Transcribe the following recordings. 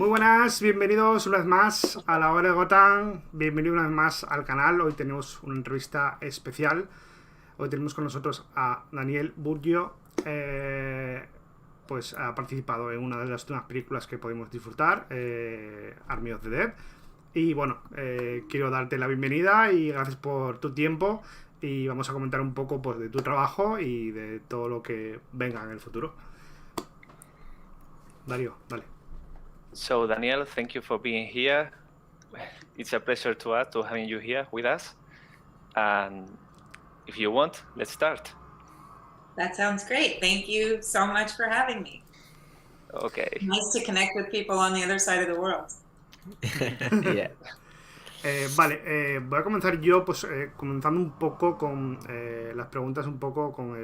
Muy buenas, bienvenidos una vez más a la hora de Gotham, bienvenidos una vez más al canal. Hoy tenemos una entrevista especial. Hoy tenemos con nosotros a Danielle Burgio. Pues ha participado en una de las últimas películas que podemos disfrutar, Army of the Dead. Y bueno, quiero darte la bienvenida y gracias por tu tiempo. Y vamos a comentar un poco pues, de tu trabajo y de todo lo que venga en el futuro. Darío, dale. So Danielle, thank you for being here. It's a pleasure to us to having you here with us. And if you want, let's start. That sounds great. Thank you so much for having me. Okay. Nice to connect with people on the other side of the world. Yeah. Vale, voy a comenzar yo pues comenzando un poco con las preguntas, un poco con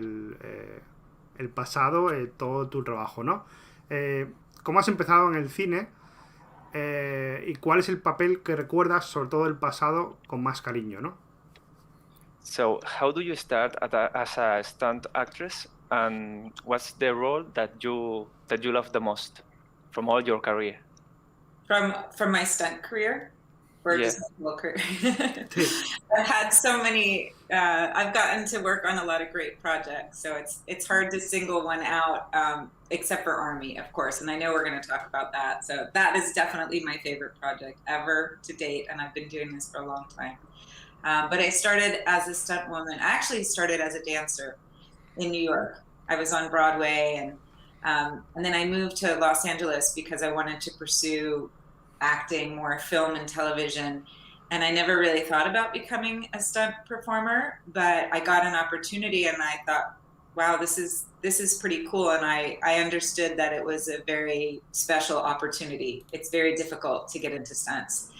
el pasado, todo tu trabajo, ¿no? ¿Cómo has empezado en el cine? ¿Y cuál es el papel que recuerdas, sobre todo del pasado, con más cariño, ¿no? So how do you start as a stunt actress, and what's the role that you love the most from all your career? From my stunt career, or just my whole career. I've had so many. I've gotten to work on a lot of great projects, so it's hard to single one out, except for Army, of course. And I know we're going to talk about that. So that is definitely my favorite project ever to date, and I've been doing this for a long time. But I started as a stunt woman. I actually started as a dancer in New York. I was on Broadway, and then I moved to Los Angeles because I wanted to pursue acting, more film and television. And I never really thought about becoming a stunt performer, but I got an opportunity and I thought, wow, this is pretty cool. And I understood that it was a very special opportunity. It's very difficult to get into stunts.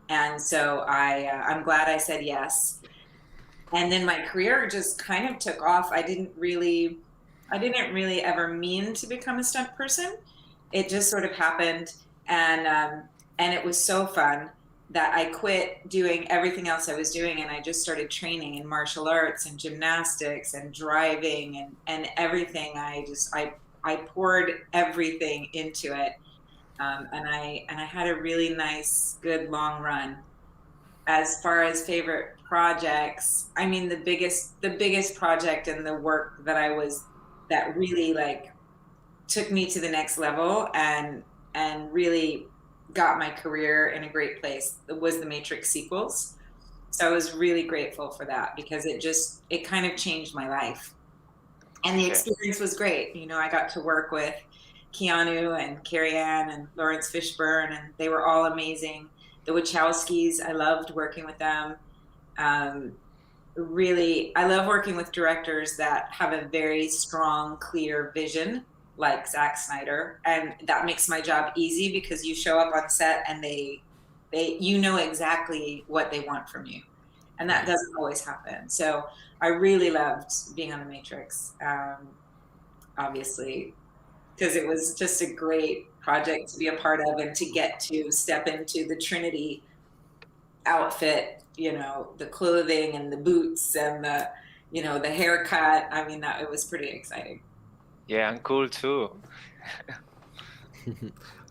And so I'm glad I said yes. And then my career just kind of took off. I didn't really ever mean to become a stunt person. It just sort of happened. And it was so fun that I quit doing everything else I was doing, and I just started training in martial arts and gymnastics and driving and everything. I poured everything into it, and I had a really nice, good long run. As far as favorite projects, I mean, the biggest project and the work that really like took me to the next level and really got my career in a great place was the Matrix sequels. So I was really grateful for that because it kind of changed my life. And the experience was great. You know, I got to work with Keanu and Carrie Ann and Lawrence Fishburne, and they were all amazing. The Wachowskis, I loved working with them. Really, I love working with directors that have a very strong, clear vision, like Zack Snyder, and that makes my job easy because you show up on set and you know exactly what they want from you, and that doesn't always happen. So I really loved being on The Matrix, obviously, because it was just a great project to be a part of and to get to step into the Trinity outfit, you know, the clothing and the boots and the, you know, the haircut. I mean, it was pretty exciting. Yeah, and cool too.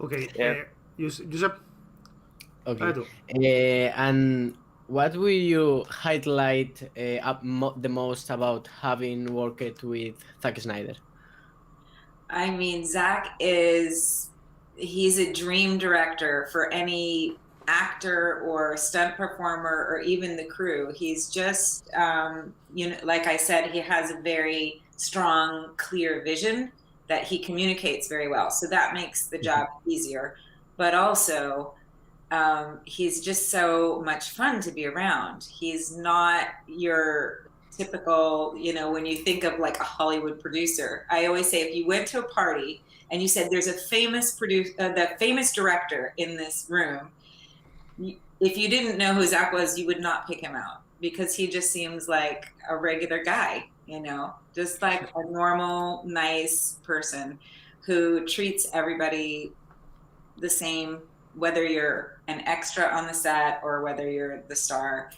Okay, Yeah. Josep. Okay. And what will you highlight the most about having worked with Zack Snyder? I mean, he's a dream director for any actor or stunt performer or even the crew. He's just, you know, like I said, he has a very strong, clear vision that he communicates very well. So that makes the job easier. But also, he's just so much fun to be around. He's not your typical, you know, when you think of like a Hollywood producer. I always say if you went to a party and you said there's a famous the famous director in this room, if you didn't know who Zach was, you would not pick him out because he just seems like a regular guy, you know, just like a normal, nice person who treats everybody the same, whether you're an extra on the set or whether you're the star.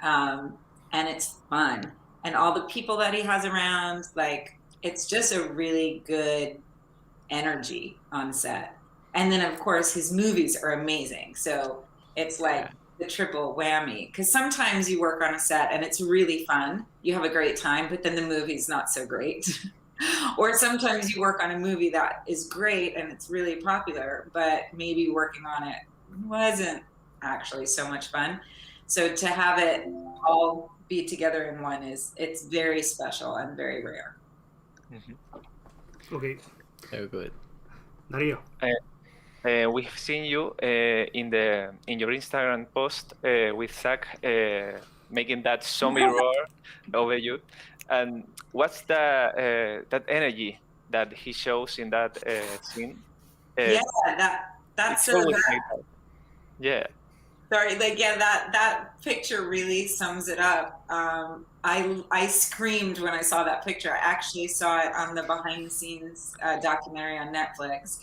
And it's fun. And all the people that he has around, like, it's just a really good energy on set. And then of course his movies are amazing. So it's like the triple whammy, because sometimes you work on a set and it's really fun, you have a great time, but then the movie's not so great. Or sometimes you work on a movie that is great and it's really popular, but maybe working on it wasn't actually so much fun. So to have it all be together in one it's very special and very rare. Okay. So good. Darío. We've seen you in your Instagram post with Zach making that zombie roar over you. And what's that energy that he shows in that scene? Yeah, that's so always bad. like that. Yeah. Sorry, like yeah, that picture really sums it up. I screamed when I saw that picture. I actually saw it on the behind the scenes documentary on Netflix.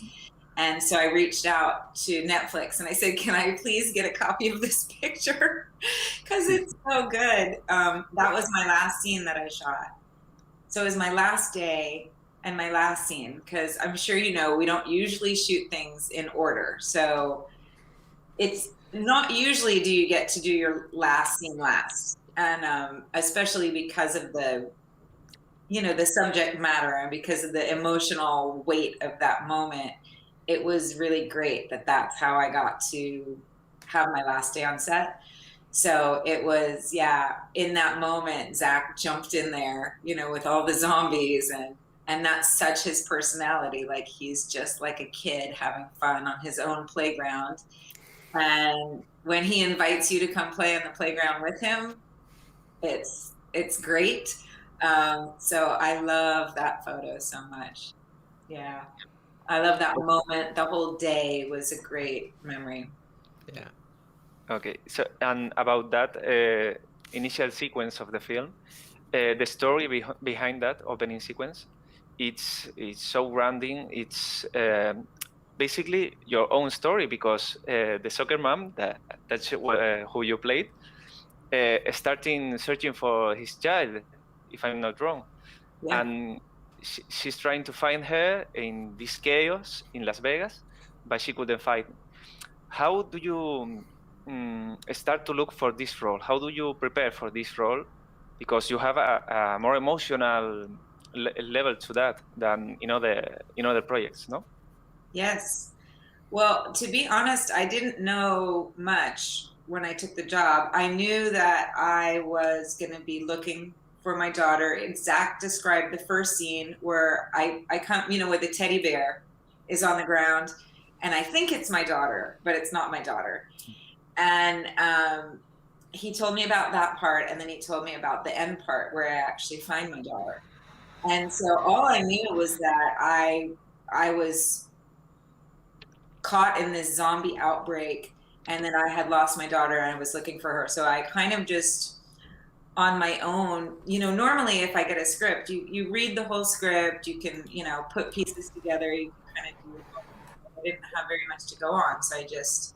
And so I reached out to Netflix and I said, can I please get a copy of this picture? Because it's so good. That was my last scene that I shot. So it was my last day and my last scene, because I'm sure you know, we don't usually shoot things in order. So it's not usually do you get to do your last scene last. And especially because of the, you know, the subject matter and because of the emotional weight of that moment, it was really great that that's how I got to have my last day on set. So it was, yeah, in that moment, Zach jumped in there, you know, with all the zombies, and that's such his personality. Like he's just like a kid having fun on his own playground. And when he invites you to come play on the playground with him, it's great. So I love that photo so much. Yeah. I love that moment. The whole day was a great memory. Yeah. Okay. So, and about that initial sequence of the film, the story behind that opening sequence, it's so grounding. It's basically your own story, because the soccer mom that's who you played, starting searching for his child, if I'm not wrong, Yeah. and she's trying to find her in this chaos in Las Vegas, but she couldn't find. How do you start to look for this role? How do you prepare for this role? Because you have a more emotional level to that than in other projects, no? Yes. Well, to be honest, I didn't know much when I took the job. I knew that I was going to be looking for my daughter. Zach described the first scene where I come, you know, where the teddy bear is on the ground, and I think it's my daughter, but it's not my daughter. And he told me about that part, and then he told me about the end part where I actually find my daughter. And so all I knew was that I was caught in this zombie outbreak, and then I had lost my daughter and I was looking for her. So I kind of just on my own, you know, normally if I get a script, you read the whole script, you can, you know, put pieces together, you can kind of do it. I didn't have very much to go on. So I just,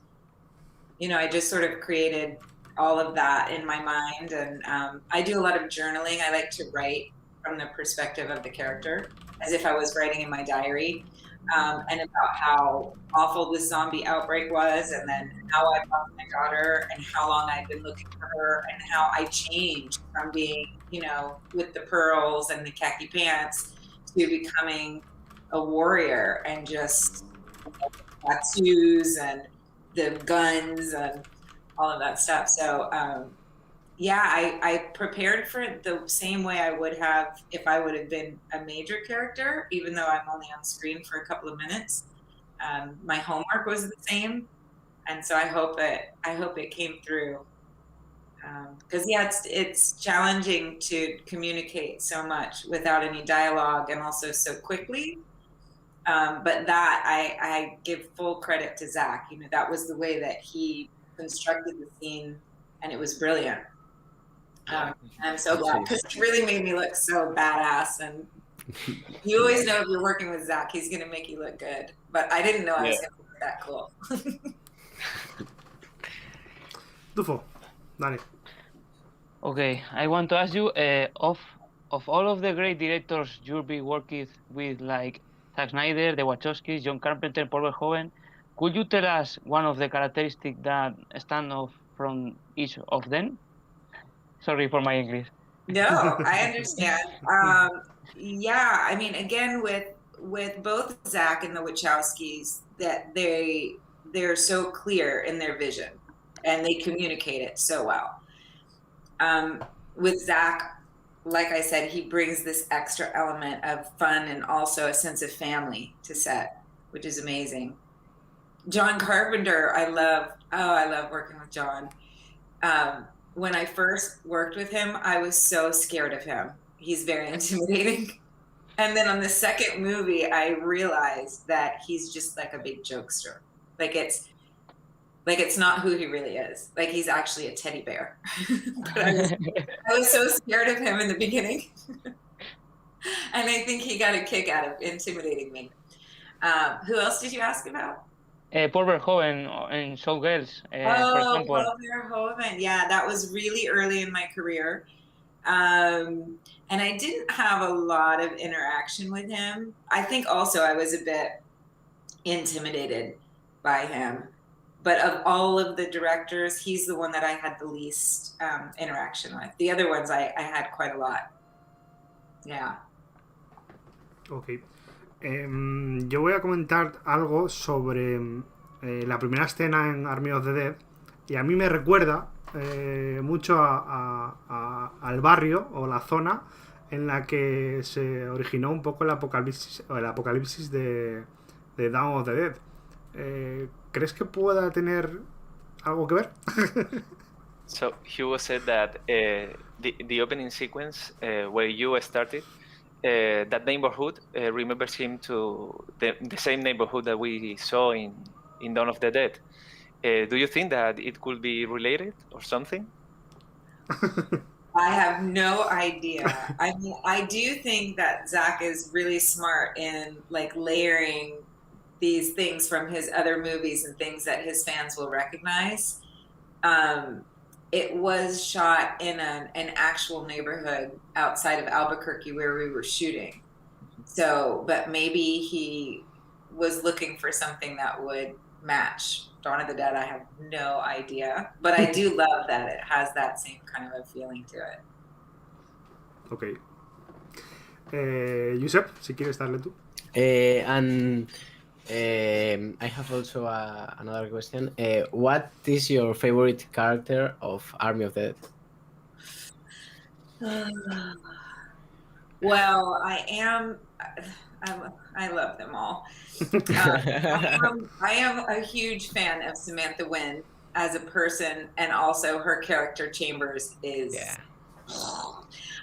you know, I just sort of created all of that in my mind. And I do a lot of journaling. I like to write from the perspective of the character, as if I was writing in my diary. And about how awful this zombie outbreak was, and then how I found my daughter, and how long I'd been looking for her, and how I changed from being, you know, with the pearls and the khaki pants to becoming a warrior and just tattoos and the guns and all of that stuff. So yeah, I prepared for it the same way I would have if I would have been a major character, even though I'm only on screen for a couple of minutes. My homework was the same, and so I hope it came through. Because yeah, it's challenging to communicate so much without any dialogue and also so quickly. But that I give full credit to Zach. You know, that was the way that he constructed the scene, and it was brilliant. I'm so glad, because it really made me look so badass. And you always know if you're working with Zach, he's going to make you look good. But I didn't know I was going to look that cool. Tufo, dale. Okay, I want to ask you, of all of the great directors you'll be working with, like Zack Snyder, the Wachowskis, John Carpenter, Paul Verhoeven, could you tell us one of the characteristics that stand off from each of them? Sorry for my English. No, I understand. Yeah, I mean, again, with both Zach and the Wachowskis, that they're so clear in their vision, and they communicate it so well. With Zach, like I said, he brings this extra element of fun and also a sense of family to set, which is amazing. John Carpenter, I love working with John. When I first worked with him, I was so scared of him. He's very intimidating. And then on the second movie, I realized that he's just like a big jokester. Like it's not who he really is. Like he's actually a teddy bear. But I was so scared of him in the beginning. And I think he got a kick out of intimidating me. Who else did you ask about? Paul Verhoeven and Showgirls, for Oh, example. Paul Verhoeven. Yeah, that was really early in my career. And I didn't have a lot of interaction with him. I think also I was a bit intimidated by him. But of all of the directors, he's the one that I had the least interaction with. The other ones I had quite a lot. Yeah. Ok. Yo voy a comentar algo sobre la primera escena en Army of the Dead. Y a mí me recuerda mucho al barrio o la zona en la que se originó un poco el apocalipsis de Dawn of the Dead. ¿Crees que pueda tener algo que ver? So Hugo said that the opening sequence where you started, that neighborhood remembers him to the same neighborhood that we saw in Dawn of the Dead. Do you think that it could be related or something? I have no idea. I mean, I do think that Zach is really smart in like layering these things from his other movies and things that his fans will recognize. It was shot in an actual neighborhood outside of Albuquerque where we were shooting. So, but maybe he was looking for something that would match Dawn of the Dead. I have no idea. But I do love that it has that same kind of a feeling to it. Ok. Josep, si quieres darle tú. And I have also another question. What is your favorite character of Army of the Dead? Well, I love them all. I am a huge fan of Samantha Wynn as a person, and also her character Chambers is. Yeah.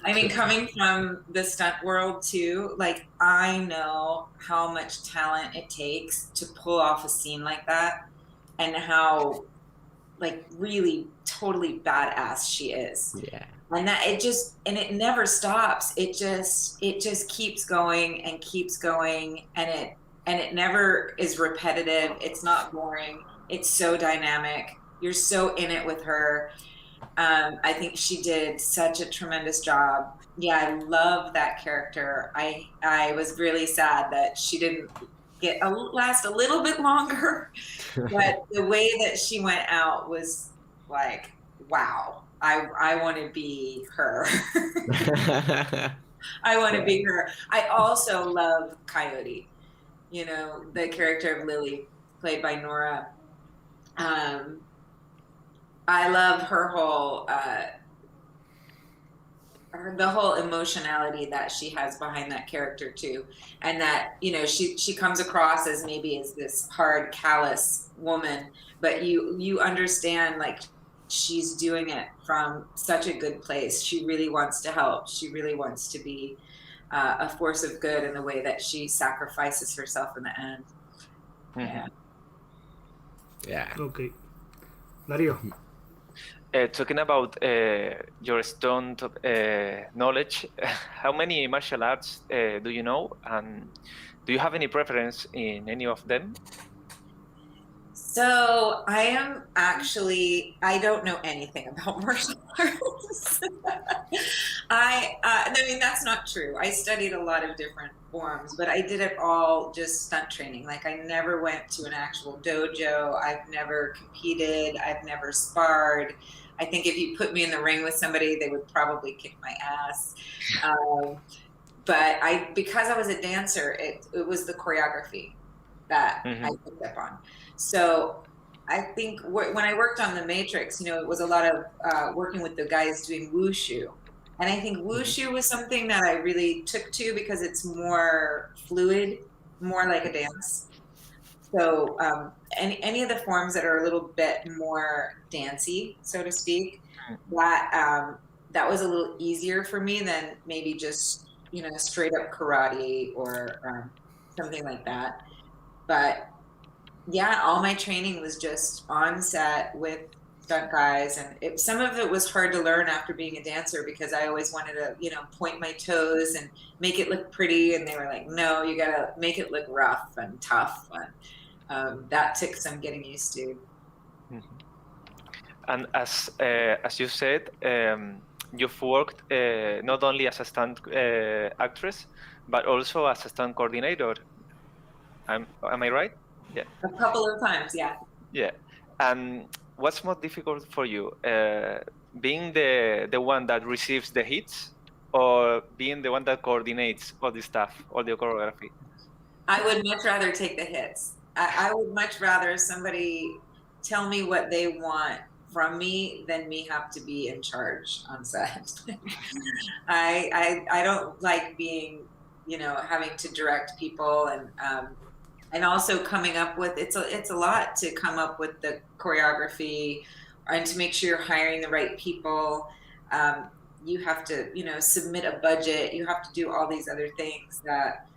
I mean, coming from the stunt world too, like I know how much talent it takes to pull off a scene like that, and how like really totally badass she is. Yeah. And that it never stops. It just keeps going and keeps going, and it never is repetitive. It's not boring. It's so dynamic. You're so in it with her. I think she did such a tremendous job. Yeah, I love that character. I was really sad that she didn't last a little bit longer, but the way that she went out was like, wow. I want to be her. I want to be her. I also love Coyote, you know, the character of Lily, played by Nora. I love her whole, the whole emotionality that she has behind that character too. And that, you know, she comes across as maybe as this hard, callous woman, but you understand, like, she's doing it from such a good place. She really wants to help. She really wants to be a force of good in the way that she sacrifices herself in the end. Yeah. Yeah. Okay. Dario. Talking about your stunt knowledge, how many martial arts do you know? And do you have any preference in any of them? So I am actually, I don't know anything about martial arts. I mean, that's not true. I studied a lot of different forms, but I did it all just stunt training. Like I never went to an actual dojo. I've never competed. I've never sparred. I think if you put me in the ring with somebody, they would probably kick my ass. But because I was a dancer, it was the choreography that I picked up on. So I think when I worked on The Matrix, you know, it was a lot of working with the guys doing wushu. And I think wushu was something that I really took to because it's more fluid, more like a dance. So any of the forms that are a little bit more dancey, so to speak, that was a little easier for me than maybe just, you know, straight up karate or something like that. But yeah, all my training was just on set with stunt guys, and some of it was hard to learn after being a dancer because I always wanted to, you know, point my toes and make it look pretty, and they were like, no, you gotta make it look rough and tough, and that took some getting used to. And as you said, you've worked not only as a stunt actress, but also as a stunt coordinator. Am I right? Yeah. A couple of times, yeah. Yeah. And what's more difficult for you, being the one that receives the hits, or being the one that coordinates all the stuff, all the choreography? I would much rather take the hits. I would much rather somebody tell me what they want from me than me have to be in charge on set. I don't like being, you know, having to direct people, and also coming up with, it's a lot to come up with the choreography and to make sure you're hiring the right people. You have to, you know, submit a budget. You have to do all these other things that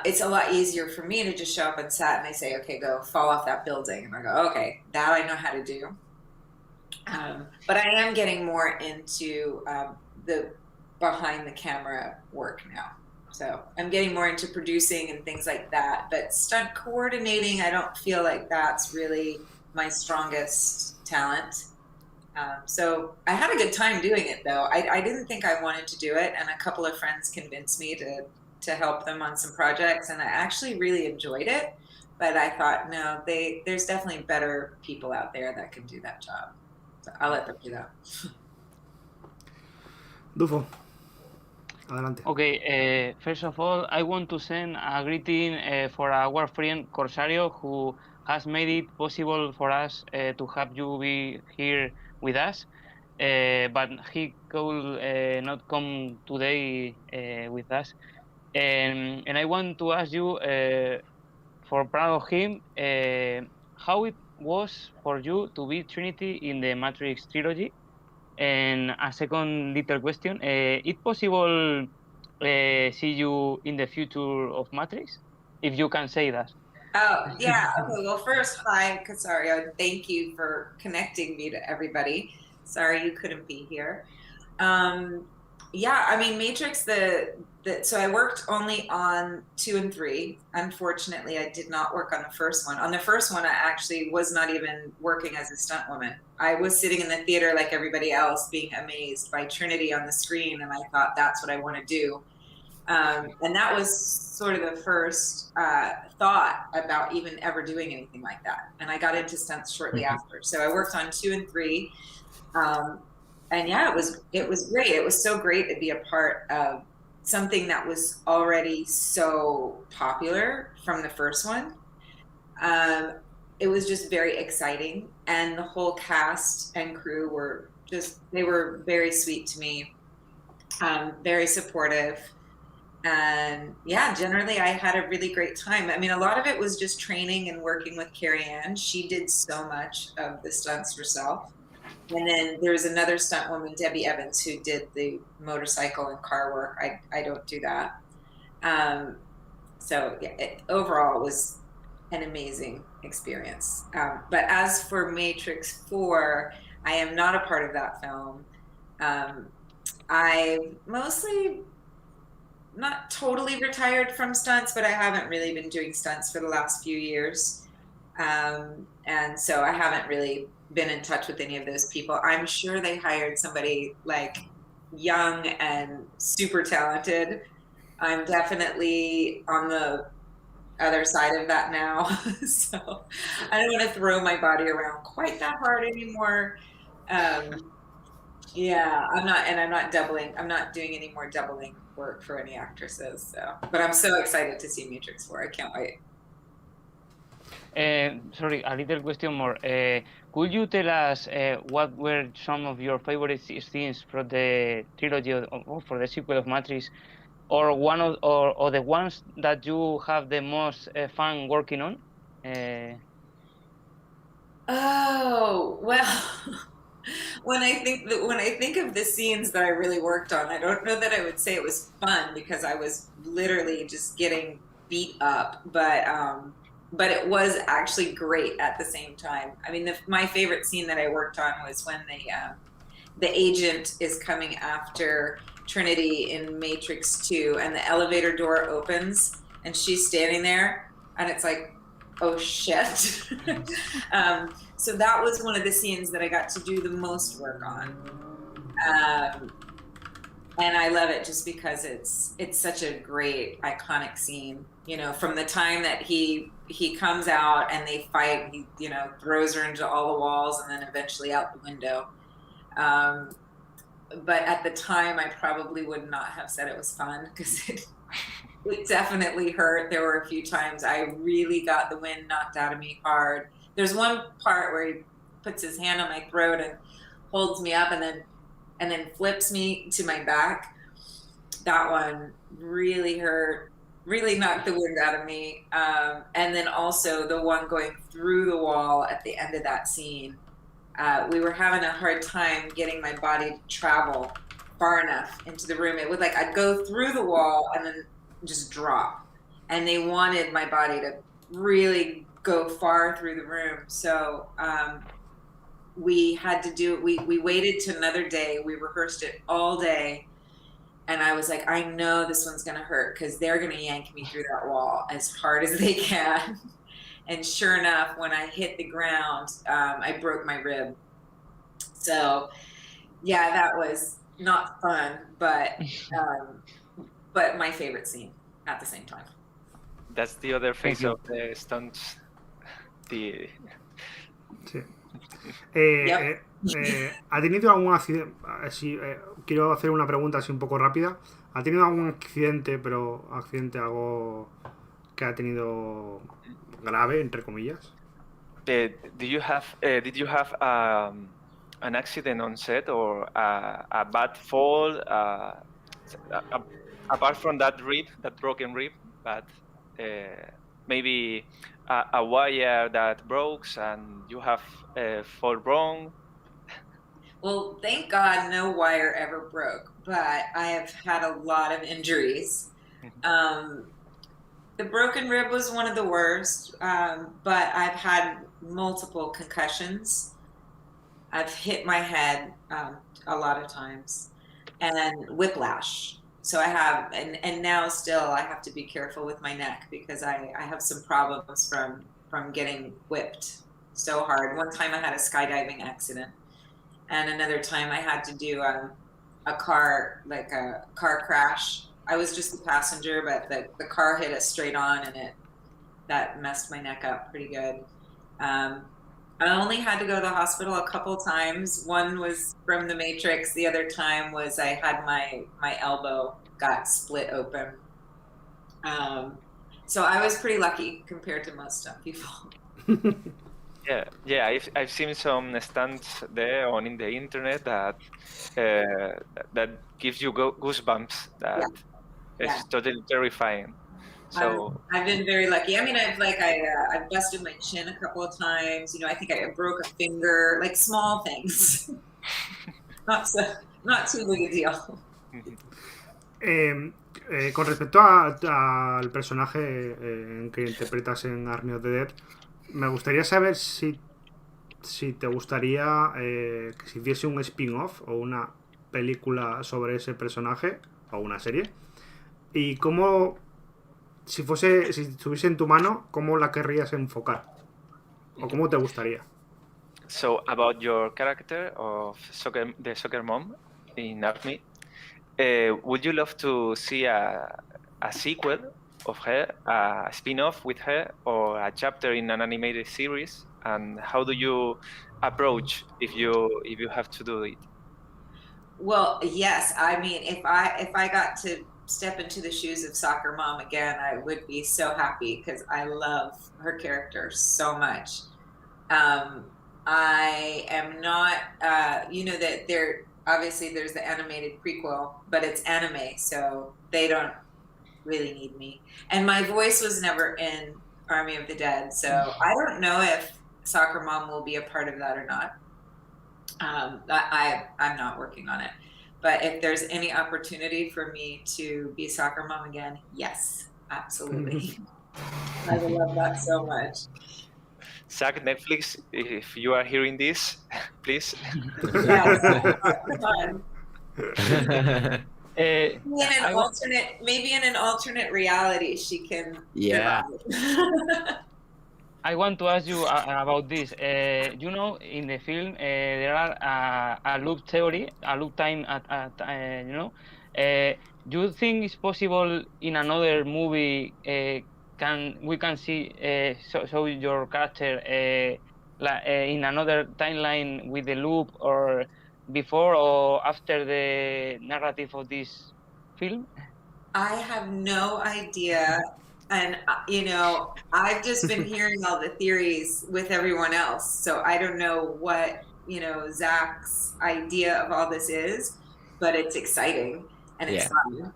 it's a lot easier for me to just show up on set and they say, okay, go fall off that building. And I go, okay, that I know how to do. But I am getting more into the behind the camera work now. So I'm getting more into producing and things like that. But stunt coordinating, I don't feel like that's really my strongest talent. So I had a good time doing it, though. I didn't think I wanted to do it, and a couple of friends convinced me to help them on some projects, and I actually really enjoyed it. But I thought, no, there's definitely better people out there that can do that job. So I'll let them do that. Dufo. Adelante. Okay, first of all, I want to send a greeting for our friend Corsario, who has made it possible for us to have you be here with us. But he could not come today with us. And I want to ask you, for proud of him, how it was for you to be Trinity in the Matrix trilogy. And a second little question, is possible see you in the future of Matrix? If you can say that. Oh, yeah. Okay, well, first, hi, Casario. Thank you for connecting me to everybody. Sorry you couldn't be here. Yeah, I mean, Matrix, so I worked only on 2 and 3. Unfortunately, I did not work on the first one. On the first one, I actually was not even working as a stunt woman. I was sitting in the theater like everybody else, being amazed by Trinity on the screen, and I thought, that's what I want to do. And that was sort of the first thought about even ever doing anything like that. And I got into stunts shortly after. So I worked on 2 and 3. And yeah, it was great. It was so great to be a part of something that was already so popular from the first one. It was just very exciting, and the whole cast and crew were they were very sweet to me, very supportive. And yeah, generally I had a really great time. I mean, a lot of it was just training and working with Carrie Ann. She did so much of the stunts herself. And then there's another stunt woman, Debbie Evans, who did the motorcycle and car work. I don't do that. So yeah, overall, it was an amazing experience. But as for Matrix 4, I am not a part of that film. I mostly not totally retired from stunts, but I haven't really been doing stunts for the last few years. And so I haven't really been in touch with any of those people. I'm sure they hired somebody like young and super talented. I'm definitely on the other side of that now. So I don't want to throw my body around quite that hard anymore. Yeah, I'm not doing any more doubling work for any actresses. So, but I'm so excited to see Matrix 4. I can't wait. Sorry, a little question more. Could you tell us what were some of your favorite scenes from the trilogy or for the sequel of Matrix, or one of or the ones that you have the most fun working on? Oh, well, when I think of the scenes that I really worked on, I don't know that I would say it was fun because I was literally just getting beat up, but it was actually great at the same time. I mean, my favorite scene that I worked on was when the agent is coming after Trinity in Matrix 2, and the elevator door opens, and she's standing there, and it's like, oh shit. So that was one of the scenes that I got to do the most work on. And I love it just because it's such a great iconic scene, you know, from the time that he comes out and they fight, he, you know, throws her into all the walls and then eventually out the window. But at the time I probably would not have said it was fun because it definitely hurt. There were a few times I really got the wind knocked out of me hard. There's one part where he puts his hand on my throat and holds me up and then flips me to my back. That one really hurt, really knocked the wind out of me. And then also the one going through the wall at the end of that scene. We were having a hard time getting my body to travel far enough into the room. It would I'd go through the wall and then just drop. And they wanted my body to really go far through the room. So we had to do it. We waited to another day. We rehearsed it all day. And I was like, I know this one's going to hurt because they're going to yank me through that wall as hard as they can. And sure enough, when I hit the ground, I broke my rib. So yeah, that was not fun, but my favorite scene at the same time. That's the other face of the stunts. Sí. Yep. ¿Ha tenido algún accidente? Quiero hacer una pregunta así un poco rápida. ¿Ha tenido algún accidente, pero accidente algo que ha tenido grave, entre comillas? Did you have an accident on set or a bad fall? Apart from that broken rib, but maybe a wire that broke and you have fall wrong? Well, thank God no wire ever broke, but I have had a lot of injuries. The broken rib was one of the worst, but I've had multiple concussions. I've hit my head a lot of times, and whiplash. So I have, and now still I have to be careful with my neck because I have some problems from getting whipped so hard. One time I had a skydiving accident, and another time I had to do a car crash. I was just the passenger, but the car hit us straight on, and that messed my neck up pretty good. I only had to go to the hospital a couple times. One was from the Matrix. The other time was I had my elbow got split open. So I was pretty lucky compared to most stunt people. Yeah. I've seen some stunts there in the internet that gives you goosebumps. It's totally terrifying. So I've been very lucky. I mean, I've busted my chin a couple of times. You know, I think I broke a finger, like small things. not too big a deal. Con respecto al personaje que interpretas en Army of the Dead, me gustaría saber si te gustaría que se hiciese un spin-off o una película sobre ese personaje o una serie, y cómo, si estuviese en tu mano, ¿cómo la querrías enfocar? ¿O cómo te gustaría? So about your character of the soccer mom in Army, would you love to see a sequel of her, a spin-off with her, or a chapter in an animated series? And how do you approach if you have to do it? Well, yes. I mean, if I got to step into the shoes of soccer mom again, I would be so happy because I love her character so much. I am not, that obviously there's the animated prequel, but it's anime, so they don't really need me. And my voice was never in Army of the Dead, so I don't know if soccer mom will be a part of that or not. I'm not working on it, but if there's any opportunity for me to be soccer mom again, yes, absolutely. I would love that so much. Zach, Netflix, if you are hearing this, please. Yes, come on. I Maybe in an alternate reality, she can. Yeah. I want to ask you about this. In the film, there are a loop theory, a loop time. Do you think it's possible in another movie? We can see show your character in another timeline with the loop, or before or after the narrative of this film? I have no idea. And, I've just been hearing all the theories with everyone else. So I don't know what, Zach's idea of all this is, but it's exciting and it's fun.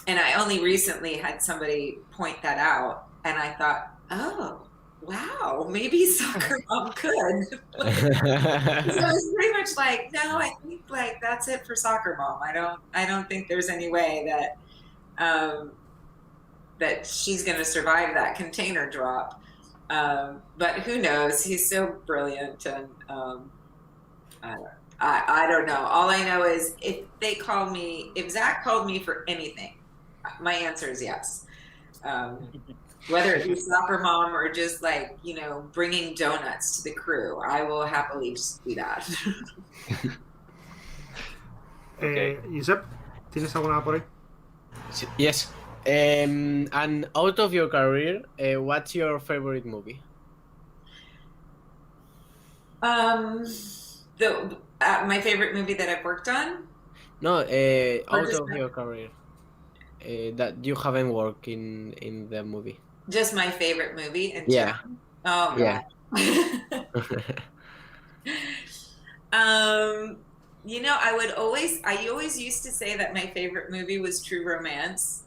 And I only recently had somebody point that out, and I thought, oh, wow, maybe soccer mom could. So it was pretty much like, no, I think that's it for soccer mom. I don't think there's any way that that she's going to survive that container drop. But who knows? He's so brilliant, and I don't know. All I know is if Zach called me for anything, my answer is yes. Whether it be soccer mom or just bringing donuts to the crew, I will happily just do that. Josep, ¿tienes alguna por ahí? Yes. And out of your career, what's your favorite movie? My favorite movie that I've worked on? No, out of your career. That you haven't worked in the movie. Just my favorite movie? Yeah. Oh, yeah. I always used to say that my favorite movie was True Romance.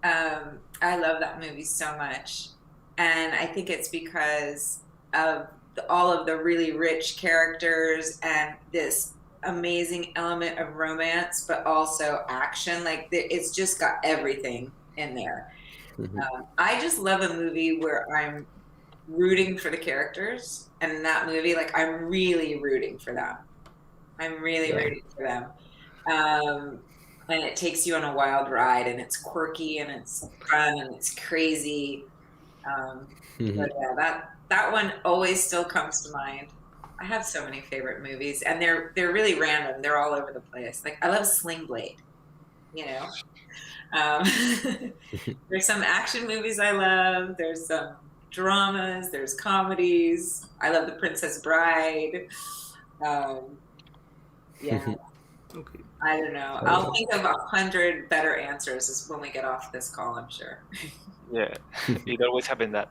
I love that movie so much. And I think it's because of all of the really rich characters and this amazing element of romance, but also action. It's just got everything in there. Mm-hmm. I just love a movie where I'm rooting for the characters, and in that movie, I'm really rooting for them. I'm really rooting for them. And it takes you on a wild ride, and it's quirky, and it's fun, and it's crazy. But yeah, that one always still comes to mind. I have so many favorite movies, and they're really random. They're all over the place. I love Sling Blade, There's some action movies I love. There's some dramas. There's comedies. I love The Princess Bride. Yeah. Okay. I don't know. I'll think of 100 better answers when we get off this call, I'm sure. Yeah, it always happens that.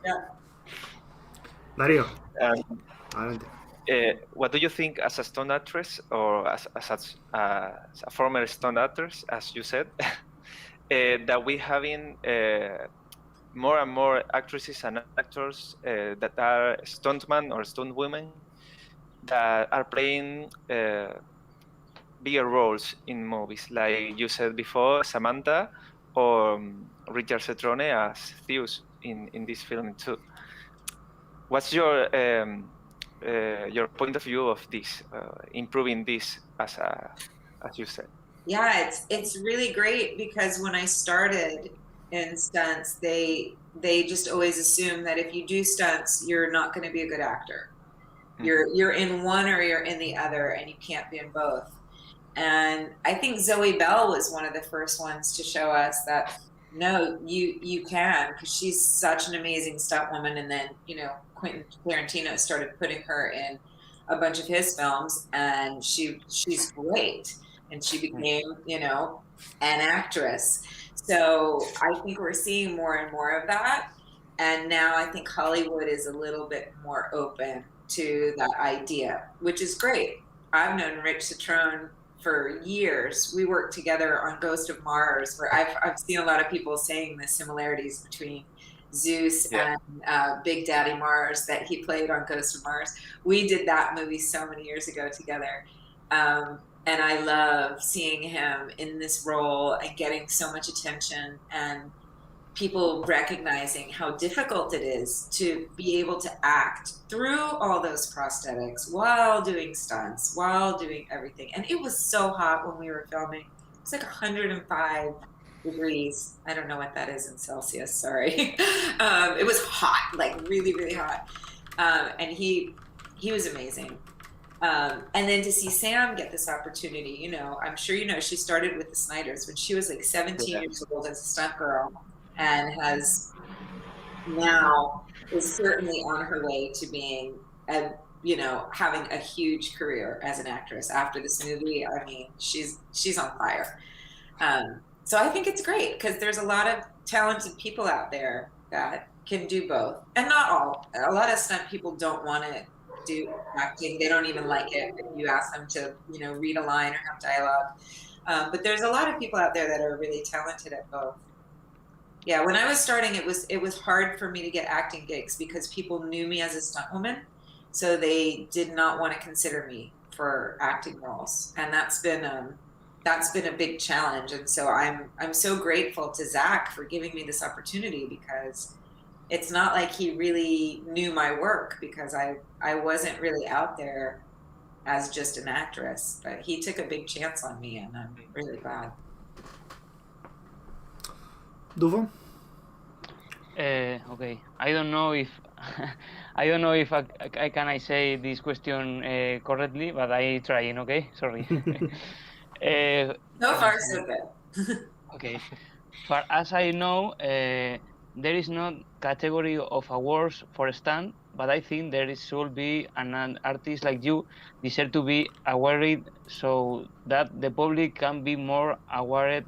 Yeah. Darío. What do you think as a stunt actress, or as a former stunt actress, as you said, that we having more and more actresses and actors that are stuntmen or stunt women that are playing bigger roles in movies, like you said before, Samantha or Richard Cetrone as Theus in this film too. What's your point of view of this, improving this as you said? Yeah, it's really great because when I started, in stunts, they just always assume that if you do stunts, you're not going to be a good actor. You're in one or you're in the other, and you can't be in both. And I think Zoe Bell was one of the first ones to show us that no, you can, because she's such an amazing stunt woman. And then, you know, Quentin Tarantino started putting her in a bunch of his films, and she's great, and she became, you know, an actress. So I think we're seeing more and more of that. And now I think Hollywood is a little bit more open to that idea, which is great. I've known Rich Citrone for years. We worked together on Ghost of Mars, where I've seen a lot of people saying the similarities between Zeus and Big Daddy Mars that he played on Ghost of Mars. We did that movie so many years ago together. And I love seeing him in this role and getting so much attention, and people recognizing how difficult it is to be able to act through all those prosthetics while doing stunts, while doing everything. And it was so hot when we were filming. It was like 105 degrees. I don't know what that is in Celsius, sorry. It was hot, like really, really hot. And he was amazing. And then to see Sam get this opportunity, you know, I'm sure you know, she started with the Snyders when she was like 17 years old as a stunt girl, and has now is certainly on her way to being a, you know, having a huge career as an actress after this movie. I mean, she's on fire. So I think it's great, because there's a lot of talented people out there that can do both, and not all. A lot of stunt people don't want to do acting. They don't even like it if you ask them to, you know, read a line or have dialogue. But there's a lot of people out there that are really talented at both. Yeah, when I was starting, it was hard for me to get acting gigs because people knew me as a stunt woman, so they did not want to consider me for acting roles, and that's been a big challenge. And so I'm so grateful to Zach for giving me this opportunity, because it's not like he really knew my work, because I wasn't really out there as just an actress, but he took a big chance on me, and I'm really glad. Duvo? Okay, I don't know if I can say this question correctly, but I trying. Okay, sorry. So far, so good. Okay, far as I know, there is not category of awards for stunt, but I think should be an artist like you deserve to be awarded, so that the public can be more aware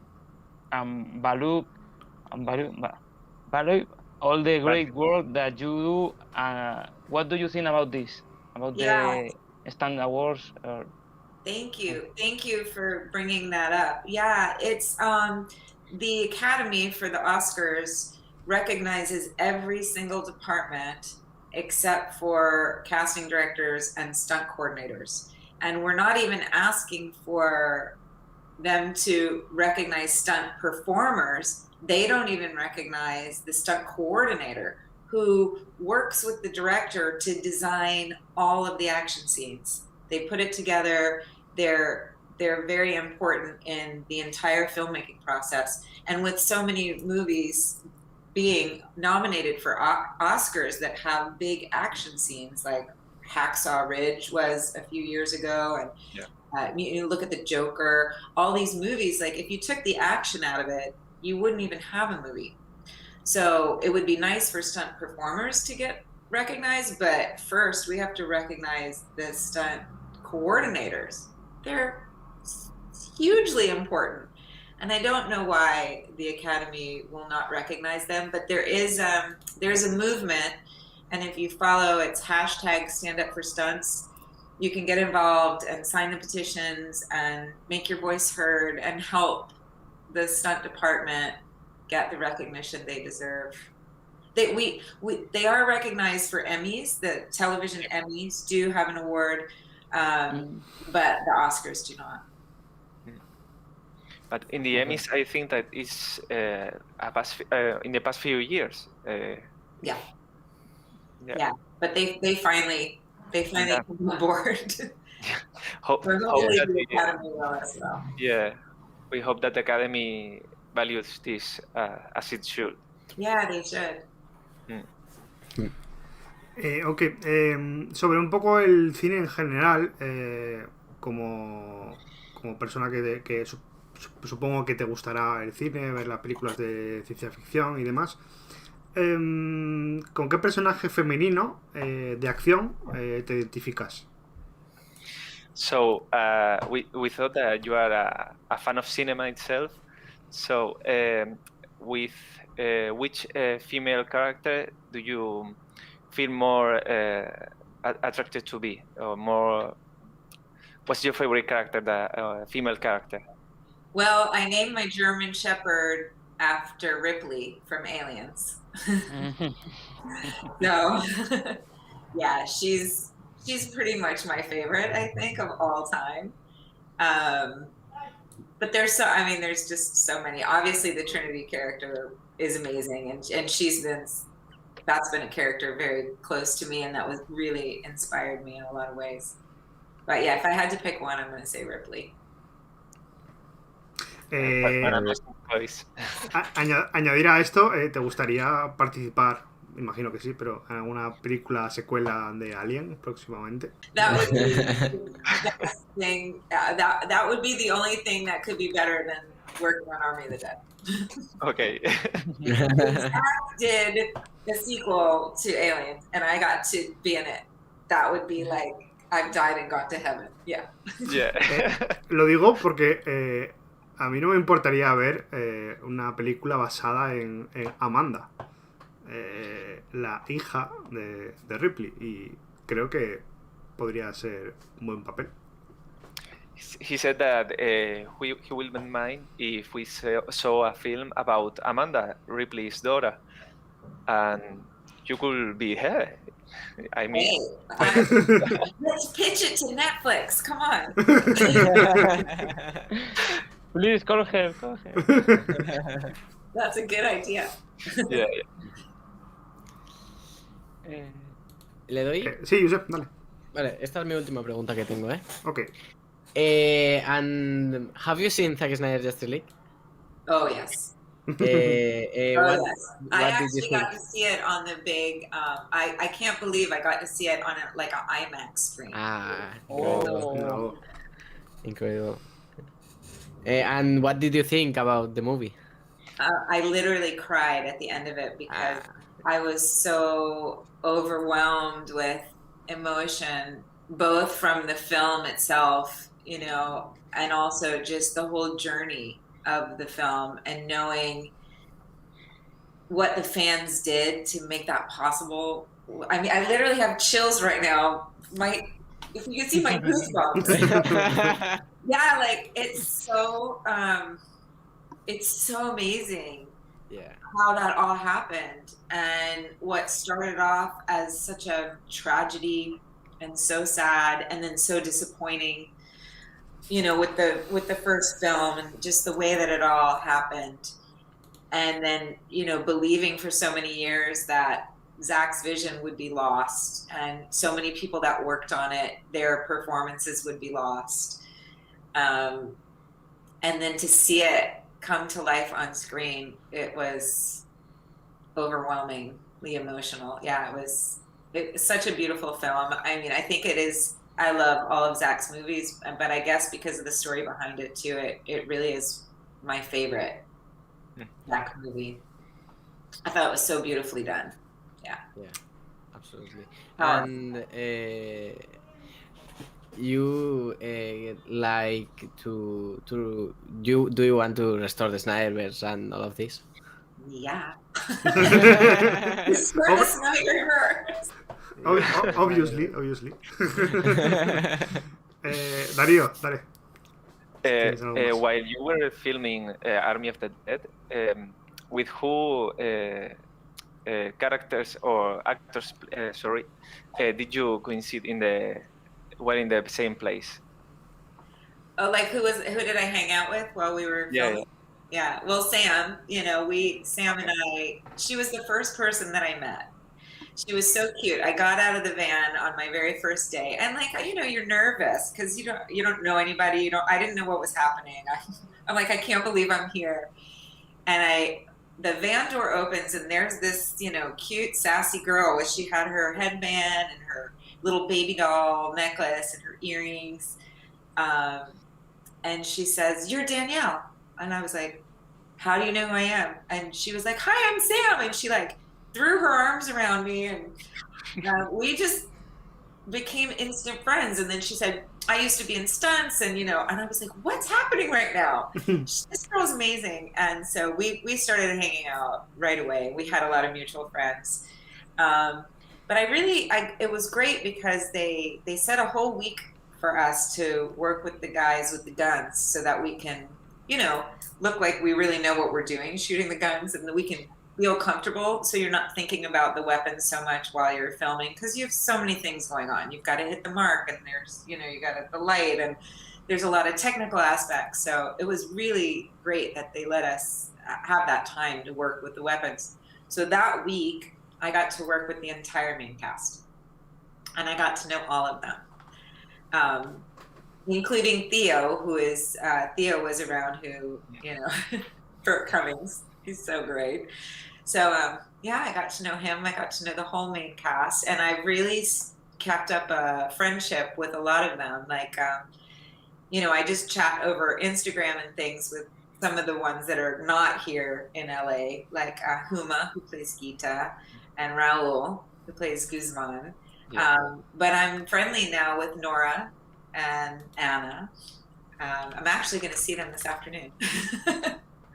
and value all the great work that you do. What do you think about this? About the stunt awards? Thank you for bringing that up. Yeah, it's the Academy for the Oscars recognizes every single department except for casting directors and stunt coordinators. And we're not even asking for them to recognize stunt performers. They don't even recognize the stunt coordinator who works with the director to design all of the action scenes. They put it together. They're very important in the entire filmmaking process. And with so many movies being nominated for Oscars that have big action scenes, like Hacksaw Ridge was a few years ago, and you look at The Joker, all these movies, like if you took the action out of it, you wouldn't even have a movie. So it would be nice for stunt performers to get recognized, but first we have to recognize the stunt coordinators. They're hugely important. And I don't know why the Academy will not recognize them, but there's a movement, and if you follow, it's hashtag Stand Up for Stunts. You can get involved and sign the petitions and make your voice heard and help the stunt department get the recognition they deserve. They are recognized for Emmys. The television Emmys do have an award, but the Oscars do not. But in the Emmys, I think that is in the past few years. Yeah. But they finally come on board. Hope Hopefully that the Academy will as well. Yeah, we hope that the Academy values this as it should. Yeah, they should. Ok, sobre un poco el cine en general, como persona que supongo que te gustará el cine, ver las películas de ciencia ficción y demás, ¿con qué personaje femenino de acción te identificas? So we thought that you are a fan of cinema itself. So with which female character do you feel more attracted to be, or more? What's your favorite character, the female character? Well, I named my German Shepherd after Ripley from Aliens. So, yeah, she's pretty much my favorite, I think, of all time. But there's just so many. Obviously, the Trinity character is amazing, and that's been a character very close to me, and that was really inspired me in a lot of ways. But yeah, if I had to pick one, I'm going to say Ripley. Añadir a esto, ¿te gustaría participar? Imagino que sí, pero en alguna película secuela de Alien próximamente. That would be the best thing. That would be the only thing that could be better than working on Army of the Dead. Okay. Zach did the sequel to Aliens, and I got to be in it. That would be like I've died and got to heaven. Yeah. Yeah. Lo digo porque a mí no me importaría ver una película basada en Amanda, la hija de Ripley, y creo que podría ser un buen papel. He said that he wouldn't mind if we saw a film about Amanda, Ripley's daughter, and you could be her. I mean, hey, let's pitch it to Netflix. Come on. Please call her. That's a good idea. Yeah. ¿Le doy? Sí, Josep, dale. Vale, esta es mi última pregunta que tengo, ¿eh? Ok. And have you seen Zack Snyder's Justice League? Oh yes. What Yes. I did you actually think? got to see it on the big. I can't believe I got to see it on like an IMAX screen. Ah, Oh. No. incredible. And what did you think about the movie? I literally cried at the end of it because I was so overwhelmed with emotion, both from the film itself, you know, and also just the whole journey of the film, and knowing what the fans did to make that possible. I mean, I literally have chills right now. If you can see my goosebumps. Yeah, like it's so amazing. Yeah. How that all happened, and what started off as such a tragedy and so sad, and then so disappointing, you know, with the first film, and just the way that it all happened, and then, you know, believing for so many years that Zach's vision would be lost, and so many people that worked on it, their performances would be lost, and then to see it come to life on screen, it was overwhelmingly emotional. Yeah, it's such a beautiful film. I mean, I think it is. I love all of Zach's movies, but I guess because of the story behind it too, it really is my favorite Zach movie. I thought it was so beautifully done. Yeah. Yeah, absolutely. And you like to do you want to restore the Snyderverse and all of this? Yeah. Restore the Snyderverse. Obviously. Darío, dale. While you were filming Army of the Dead, with who characters or actors, did you coincide in the same place? Oh, like who did I hang out with while we were filming? Yeah. Well, Sam, you know, Sam and I, she was the first person that I met. She was so cute. I got out of the van on my very first day, and like, you know, you're nervous because you don't know anybody. I didn't know what was happening. I'm like, I can't believe I'm here. and the van door opens and there's this, you know, cute, sassy girl. She had her headband and her little baby doll necklace and her earrings. And she says, "You're Danielle." And I was like, "How do you know who I am?" And she was like, "Hi, I'm Sam." And she like threw her arms around me, and we just became instant friends. And then she said, "I used to be in stunts," and, you know, and I was like, "What's happening right now?" This girl's amazing. And so we started hanging out right away. We had a lot of mutual friends. But it was great because they set a whole week for us to work with the guys with the guns so that we can, you know, look like we really know what we're doing, shooting the guns, and that we can feel comfortable, so you're not thinking about the weapons so much while you're filming, because you have so many things going on. You've got to hit the mark, and there's, you know, you got the light, and there's a lot of technical aspects. So it was really great that they let us have that time to work with the weapons. So that week I got to work with the entire main cast, and I got to know all of them, including Theo, Theo was around, who, you know, Burt Cummings. He's so great. So yeah, I got to know him. I got to know the whole main cast, and I really kept up a friendship with a lot of them. Like, you know, I just chat over Instagram and things with some of the ones that are not here in LA, like Huma, who plays Gita, and Raul, who plays Guzman. Yeah. But I'm friendly now with Nora and Anna. I'm actually going to see them this afternoon.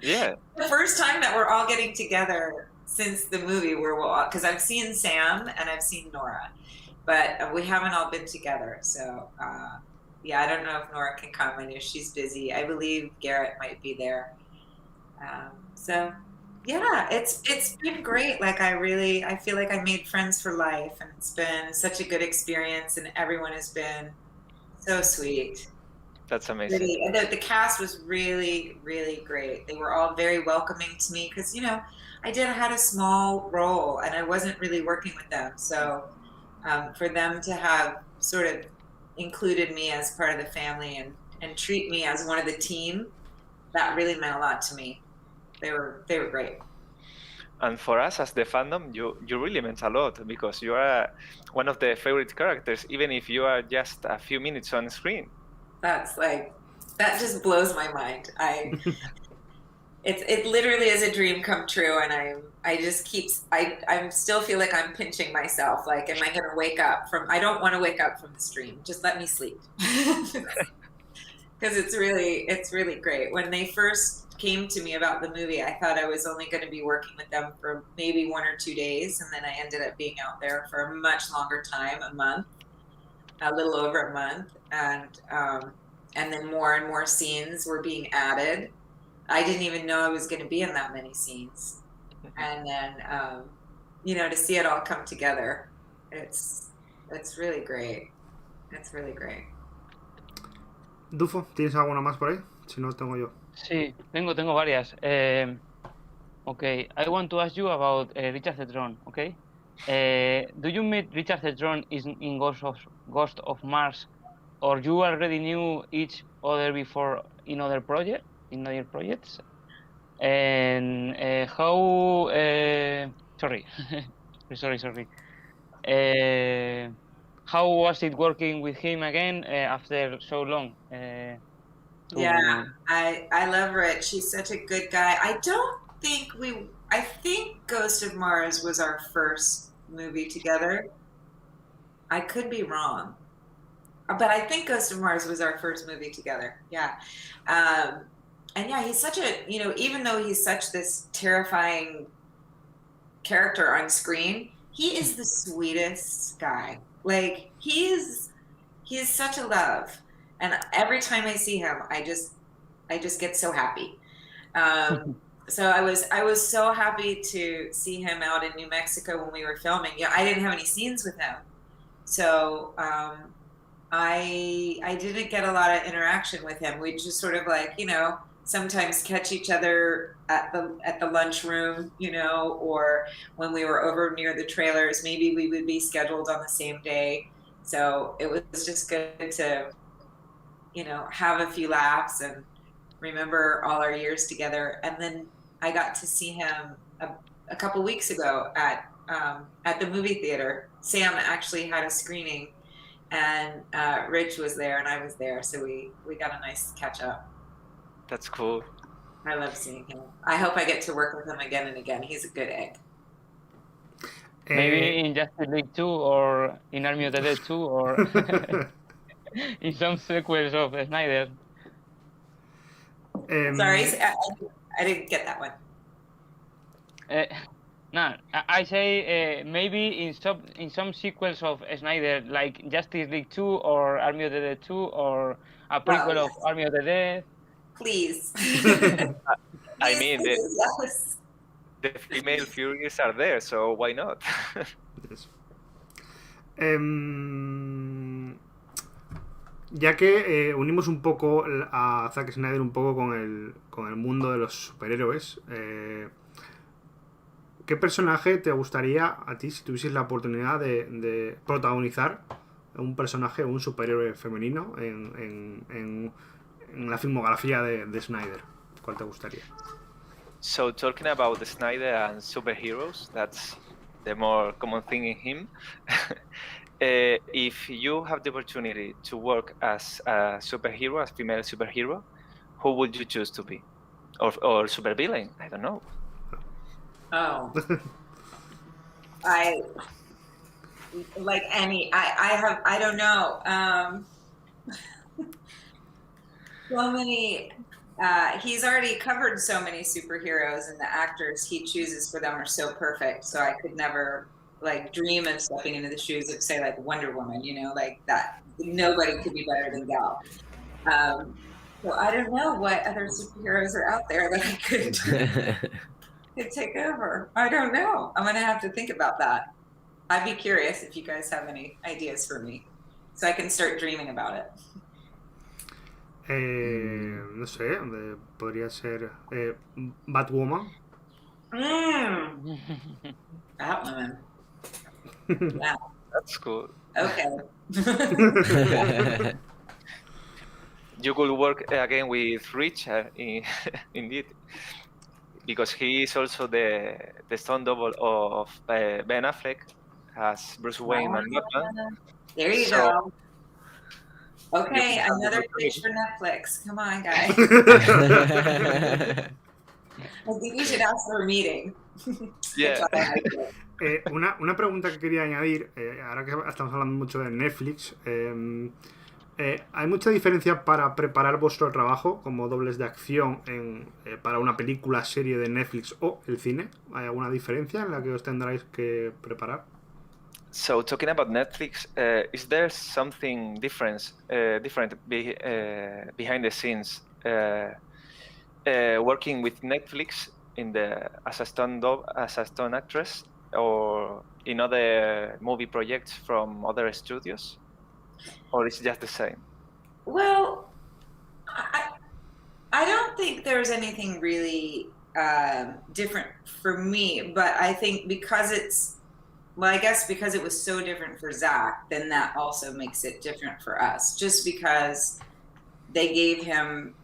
Yeah. The first time that we're all getting together since the movie, because I've seen Sam and I've seen Nora, but we haven't all been together. So yeah, I don't know if Nora can come. I know she's busy. I believe Garrett might be there. So yeah, it's been great. Like, I feel like I made friends for life, and it's been such a good experience, and everyone has been so sweet. That's amazing. Really, the cast was really, really great. They were all very welcoming to me because, you know, I had a small role and I wasn't really working with them. So for them to have sort of included me as part of the family and treat me as one of the team, that really meant a lot to me. They were great. And for us as the fandom, you really meant a lot, because you are one of the favorite characters, even if you are just a few minutes on screen. That just blows my mind. It literally is a dream come true, and I still feel like I'm pinching myself. Like, am I going to wake up I don't want to wake up from the stream. Just let me sleep. Because it's really great. When they first came to me about the movie, I thought I was only going to be working with them for maybe 1 or 2 days, and then I ended up being out there for a much longer time, a little over a month, and then more and more scenes were being added. I didn't even know I was going to be in that many scenes, and then you know, to see it all come together, it's really great. It's really great. Dufo, ¿tienes alguna más por ahí? Si no, tengo yo. Sí, tengo varias. Okay, I want to ask you about Richard Cedron. Okay, do you meet Richard Cedron in Ghost of Mars, or you already knew each other before in other projects? And how? Sorry. How was it working with him again after so long? Yeah, I love Rich. He's such a good guy. I think Ghost of Mars was our first movie together. I could be wrong, but I think Ghost of Mars was our first movie together. Yeah. And yeah, he's such a, you know, even though he's such this terrifying character on screen, he is the sweetest guy. Like, he is such a love. And every time I see him, I just get so happy. So I was so happy to see him out in New Mexico when we were filming. Yeah, I didn't have any scenes with him, so I didn't get a lot of interaction with him. We just sort of, like, you know, sometimes catch each other at the lunchroom, you know, or when we were over near the trailers, maybe we would be scheduled on the same day. So it was just good to, you know, have a few laughs and remember all our years together. And then I got to see him a couple weeks ago at the movie theater. Sam actually had a screening, and Rich was there and I was there, so we got a nice catch up. That's cool. I love seeing him. I hope I get to work with him again and again. He's a good egg. Maybe in Justice League 2 or in Army of the Dead 2 or in some sequels of Snyder. Sorry, I didn't get that one. No, I say maybe in some sequels of Snyder, like Justice League 2 or Army of the Dead 2 or a prequel of Army of the Dead. Please. I mean, yes. the female Furies are there, so why not? Yes. Ya que unimos un poco a Zack Snyder un poco con el mundo de los superhéroes, ¿qué personaje te gustaría a ti si tuvieses la oportunidad de protagonizar un personaje o un superhéroe femenino en la filmografía de Snyder? ¿Cuál te gustaría? So talking about the Snyder and superheroes, that's the more common thing in him. If you have the opportunity to work as a superhero, as female superhero, who would you choose to be? Or supervillain? I don't know. Oh. I like any. I don't know. So many. He's already covered so many superheroes, and the actors he chooses for them are so perfect. So I could never like dream of stepping into the shoes of, say, like Wonder Woman. You know, like that. Nobody could be better than Gal. So I don't know what other superheroes are out there that I could take over. I don't know. I'm gonna have to think about that. I'd be curious if you guys have any ideas for me, so I can start dreaming about it. No sé, podría ser Batwoman. Batwoman. Yeah. That's cool. Okay. You could work again with Richard, indeed, because he is also the stunt double of Ben Affleck as Bruce Wayne and Batman. There you go. Okay, another pitch for Netflix. Come on, guys. I think we should ask for a meeting. Yeah. Una pregunta que quería añadir, ahora que estamos hablando mucho de Netflix, ¿hay mucha diferencia para preparar vuestro trabajo como dobles de acción para una película, serie de Netflix o el cine? ¿Hay alguna diferencia en la que os tendráis que preparar? So talking about Netflix, is there something different behind the scenes working with Netflix as a stunt actress or in other movie projects from other studios, or is it just the same? Well, I don't think there's anything really different for me, but I think because I guess because it was so different for Zach, then that also makes it different for us. Just because they gave him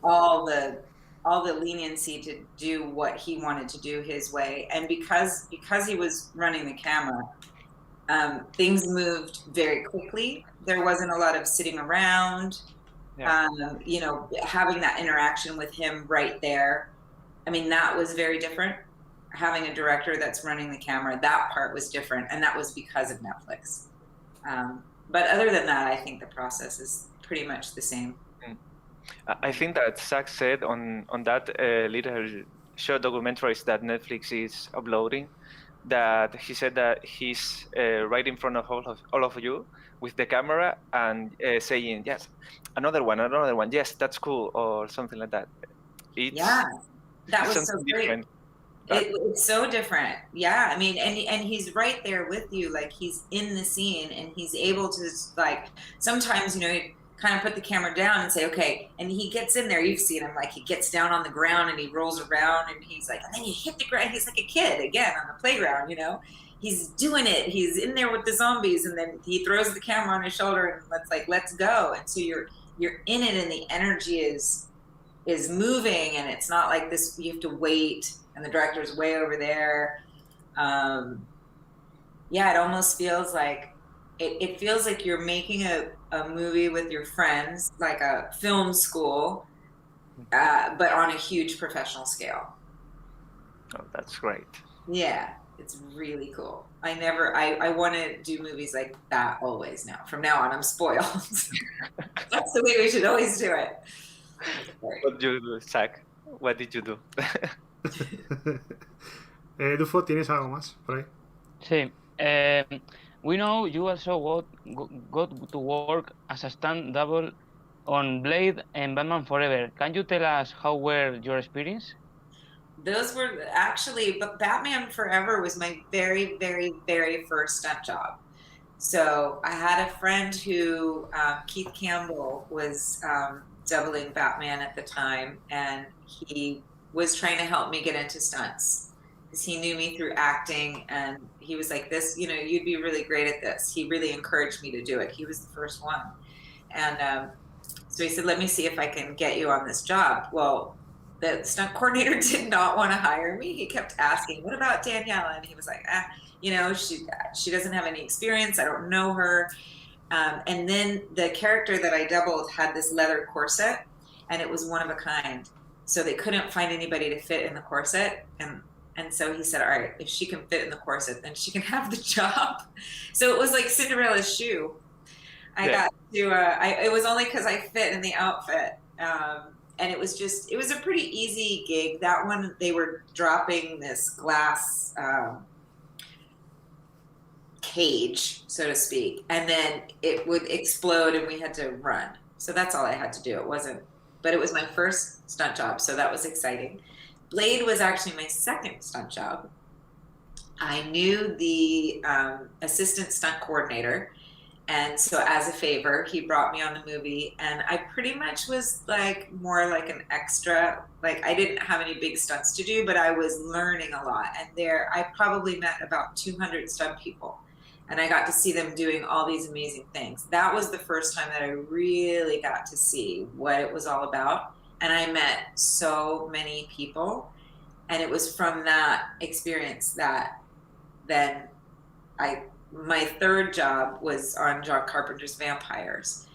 all the leniency to do what he wanted to do his way, and because he was running the camera, things moved very quickly. There wasn't a lot of sitting around, having that interaction with him right there. I mean, that was very different. Having a director that's running the camera, that part was different, and that was because of Netflix. But other than that, I think the process is pretty much the same. I think that Zach said on that little short documentaries that Netflix is uploading, that he said that he's right in front of all of you with the camera and saying, yes, another one, yes, that's cool, or something like that. That was so great. Different. It's so different. Yeah, I mean, and he's right there with you, like he's in the scene, and he's able to, like, sometimes, you kind of put the camera down and say, okay, and he gets in there, you've seen him, like he gets down on the ground and he rolls around and he's like, and then you hit the ground, he's like a kid again on the playground, he's doing it, he's in there with the zombies, and then he throws the camera on his shoulder and let's go. And so you're in it, and the energy is is moving, and it's not like this, you have to wait and the director's way over there. Yeah, it almost feels like, it feels like you're making a movie with your friends, like a film school, but on a huge professional scale. Oh, that's great. Yeah, it's really cool. I want to do movies like that always now. From now on, I'm spoiled. That's the way we should always do it. What did you do, Zach? What did you do? Dufo, ¿tienes algo más por ahí? Sí. We know you also got to work as a stunt double on Blade and Batman Forever. Can you tell us how were your experience? Those were actually, but Batman Forever was my very, very, very first stunt job. So I had a friend who, Keith Campbell, was doubling Batman at the time, and he was trying to help me get into stunts because he knew me through acting, and he was like, this, you know, you'd be really great at this. He really encouraged me to do it. He was the first one. And so he said, let me see if I can get you on this job. Well, the stunt coordinator did not want to hire me. He kept asking, what about Danielle? And he was like, you know, she doesn't have any experience. I don't know her. And then the character that I doubled had this leather corset, and it was one of a kind. So they couldn't find anybody to fit in the corset. And so he said, all right, if she can fit in the corset, then she can have the job. So it was like Cinderella's shoe. I got to, it was only because I fit in the outfit. And it was a pretty easy gig. That one, they were dropping this glass cage, so to speak, and then it would explode and we had to run. So that's all I had to do. But it was my first stunt job, so that was exciting. Blade was actually my second stunt job. I knew the assistant stunt coordinator, and so as a favor, he brought me on the movie, and I pretty much was like more like an extra. Like, I didn't have any big stunts to do, but I was learning a lot. And there, I probably met about 200 stunt people, and I got to see them doing all these amazing things. That was the first time that I really got to see what it was all about. And I met so many people, and it was from that experience that then my third job was on John Carpenter's Vampires.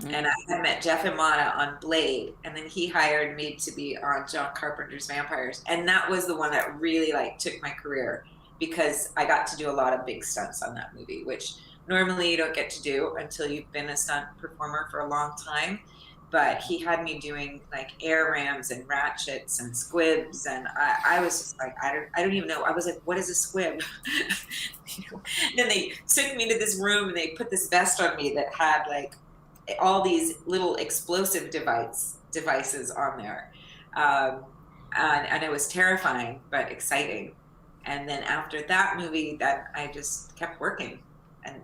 And I had met Jeff Imada on Blade, and then he hired me to be on John Carpenter's Vampires. And that was the one that really like took my career, because I got to do a lot of big stunts on that movie, which normally you don't get to do until you've been a stunt performer for a long time. But he had me doing like air rams and ratchets and squibs, and I was just like, I don't even know. I was like, what is a squib? You know? Then they took me to this room and they put this vest on me that had like all these little explosive devices on there, and it was terrifying but exciting. And then after that movie, that I just kept working, and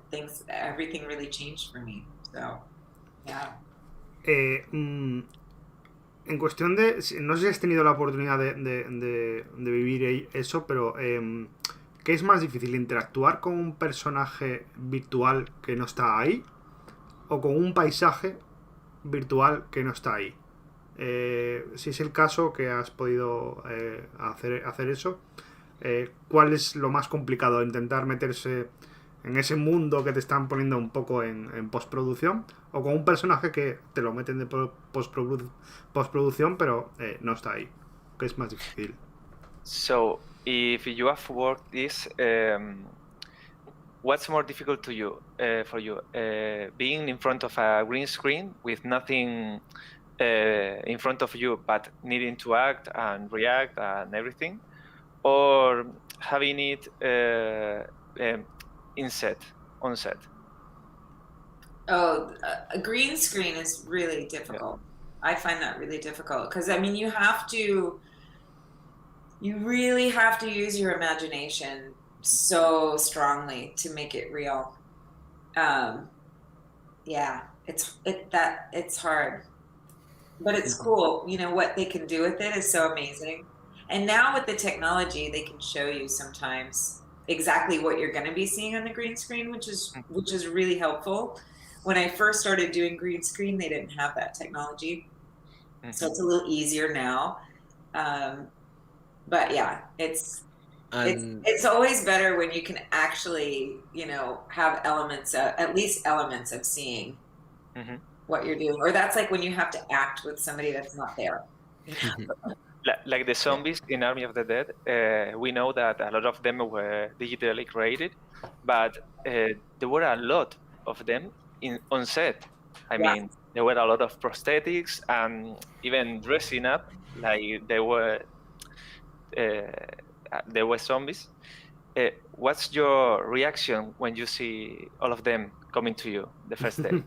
everything really changed for me. So, yeah. En cuestión de, no sé si has tenido la oportunidad de vivir eso, pero ¿qué es más difícil? ¿Interactuar con un personaje virtual que no está ahí o con un paisaje virtual que no está ahí? Si es el caso que has podido hacer eso, ¿cuál es lo más complicado? ¿Intentar meterse en ese mundo que te están poniendo un poco en postproducción, o con un personaje que te lo meten de postproducción pero no está ahí? ¿Qué es más difícil? So, if you have worked this, what's more difficult to you, for you? Being in front of a green screen with nothing in front of you, but needing to act and react and everything, or having it on set? Oh, a green screen is really difficult. Yeah. I find that really difficult because, I mean, you really have to use your imagination so strongly to make it real. Yeah, it's hard, but it's cool. You know, what they can do with it is so amazing. And now with the technology, they can show you sometimes exactly what you're going to be seeing on the green screen, which is really helpful. When I first started doing green screen, they didn't have that technology. So it's a little easier now. But yeah, it's always better when you can actually, have elements of, at least elements of seeing what you're doing. Or that's like when you have to act with somebody that's not there. Like the zombies in Army of the Dead, we know that a lot of them were digitally created, but there were a lot of them on set. I mean, there were a lot of prosthetics and even dressing up like they were zombies. What's your reaction when you see all of them coming to you the first day?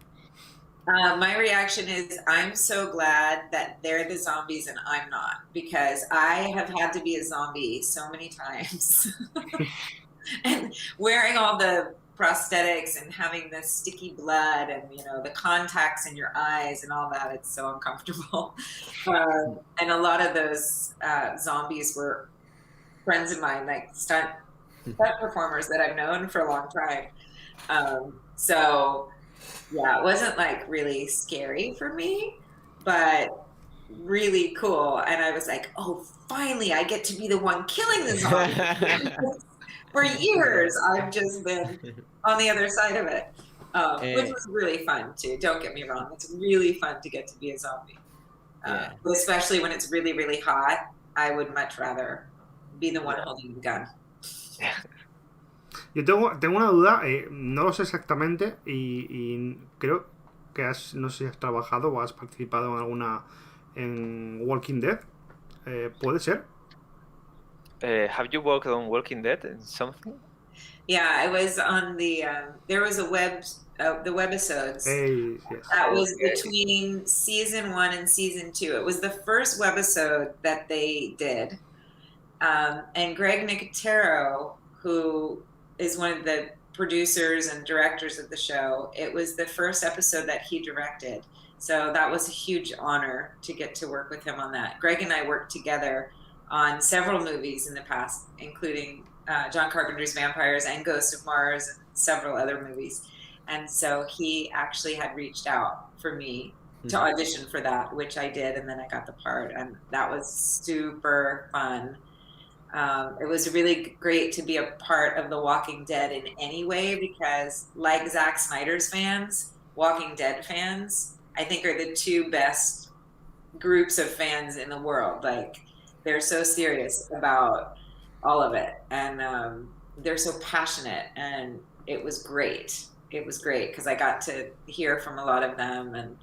My reaction is I'm so glad that they're the zombies and I'm not, because I have had to be a zombie so many times. And wearing all the prosthetics and having the sticky blood and, the contacts in your eyes and all that, it's so uncomfortable. And a lot of those zombies were friends of mine, like stunt performers that I've known for a long time. So yeah, it wasn't like really scary for me, but really cool. And I was like, oh, finally I get to be the one killing the zombie. For years, I've just been on the other side of it, which was really fun too. Don't get me wrong. It's really fun to get to be a zombie. Especially when it's really, really hot. I would much rather be the one holding the gun. Yo tengo una duda, no lo sé exactamente y creo que no sé si has trabajado o has participado en Walking Dead. ¿Puede ser? Have you worked on Walking Dead and something? Yeah, I was on there was the webisodes. Yes. That was between season 1 and season 2. It was the first webisode that they did. And Greg Nicotero, who is one of the producers and directors of the show, it was the first episode that he directed. So that was a huge honor to get to work with him on that. Greg and I worked together on several movies in the past, including John Carpenter's Vampires and Ghost of Mars and several other movies. And so he actually had reached out for me to audition for that, which I did, and then I got the part, and that was super fun. It was really great to be a part of The Walking Dead in any way, because like Zack Snyder's fans, Walking Dead fans, I think are the two best groups of fans in the world. Like, they're so serious about all of it, and they're so passionate, and it was great. It was great because I got to hear from a lot of them, and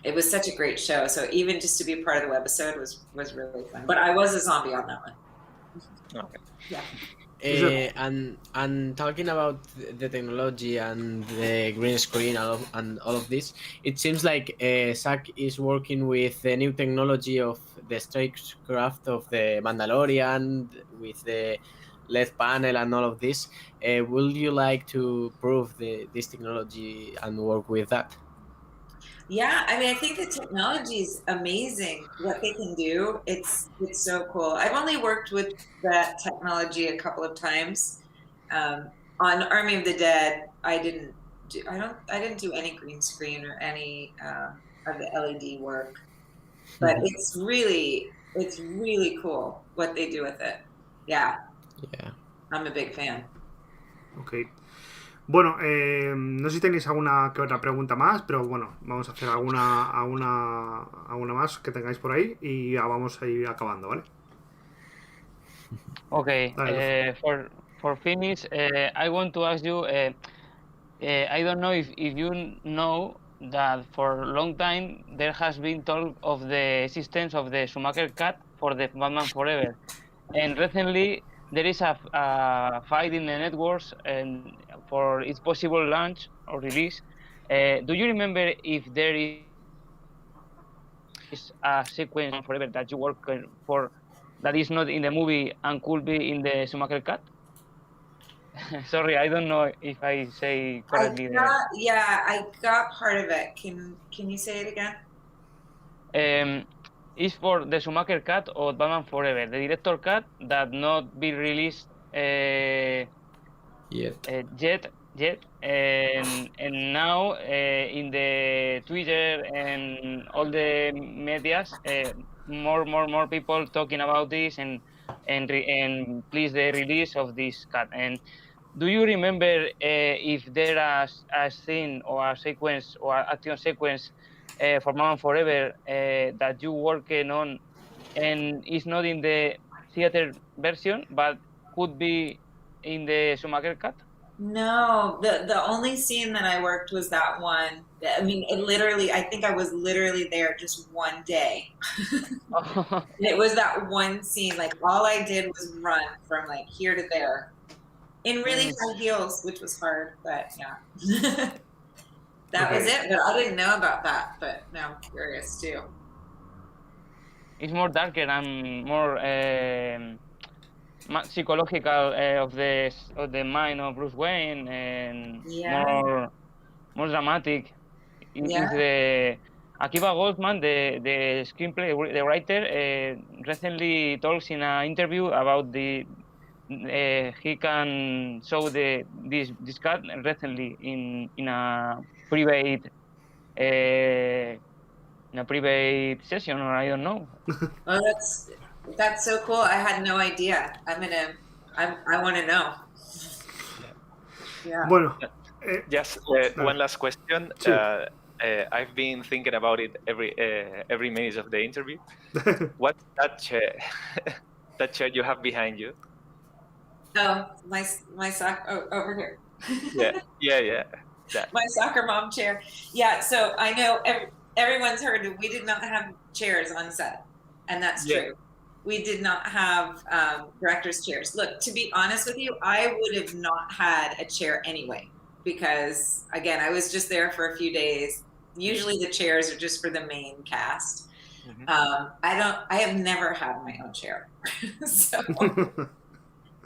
it was such a great show. So even just to be a part of the webisode was really fun. But I was a zombie on that one. Okay. Yeah. And talking about the technology and the green screen and all of this, it seems like Zack is working with the new technology of the spacecraft of the Mandalorian with the LED panel and all of this. Would you like to prove this technology and work with that? Yeah, I mean, I think the technology is amazing. What they can do, it's so cool. I've only worked with that technology a couple of times. On Army of the Dead, I didn't do any green screen or any of the LED work, but it's really cool what they do with it. Yeah, I'm a big fan. Okay. Bueno, no sé si tenéis alguna que otra pregunta más, pero bueno, vamos a hacer alguna más que tengáis por ahí y ya vamos a ir acabando, ¿vale? Okay, for finish, I want to ask you, I don't know if you know that for a long time there has been talk of the existence of the Schumacher cut for the Batman Forever, and recently there is a fight in the networks and for its possible launch or release. Do you remember if there is a sequence Forever that you work for that is not in the movie and could be in the Schumacher cut? Sorry, I don't know if I say correctly. I got part of it. Can you say it again? Is for the Schumacher cut or Batman Forever, the director cut that not be released yet yet, and now in the Twitter and all the medias, more people talking about this and please the release of this cut. And do you remember if there is a scene or a sequence or action sequence for Mama Forever that you working on and it's not in the theater version but could be in the Schumacher cut? No, the only scene that I worked was that one. I mean, I think I was literally there just one day. And it was that one scene. Like all I did was run from like here to there in really high heels, which was hard, but yeah. That was it, but I didn't know about that, but now I'm curious too. It's more darker and more psychological of the mind of Bruce Wayne and more dramatic. Is the Akiva Goldsman, the screenplay, the writer, recently talks in an interview about he can show this cut recently in a private session, or I don't know. Oh, that's so cool. I had no idea. I want to know. Yeah. Bueno, just one last question. I've been thinking about it every minute of the interview. What's that chair? That chair you have behind you? Oh, my sock over here. Yeah. My soccer mom chair. Yeah. So I know everyone's heard that we did not have chairs on set, and that's true. We did not have director's chairs. Look, to be honest with you, I would have not had a chair anyway, because again, I was just there for a few days. Usually the chairs are just for the main cast. I have never had my own chair. So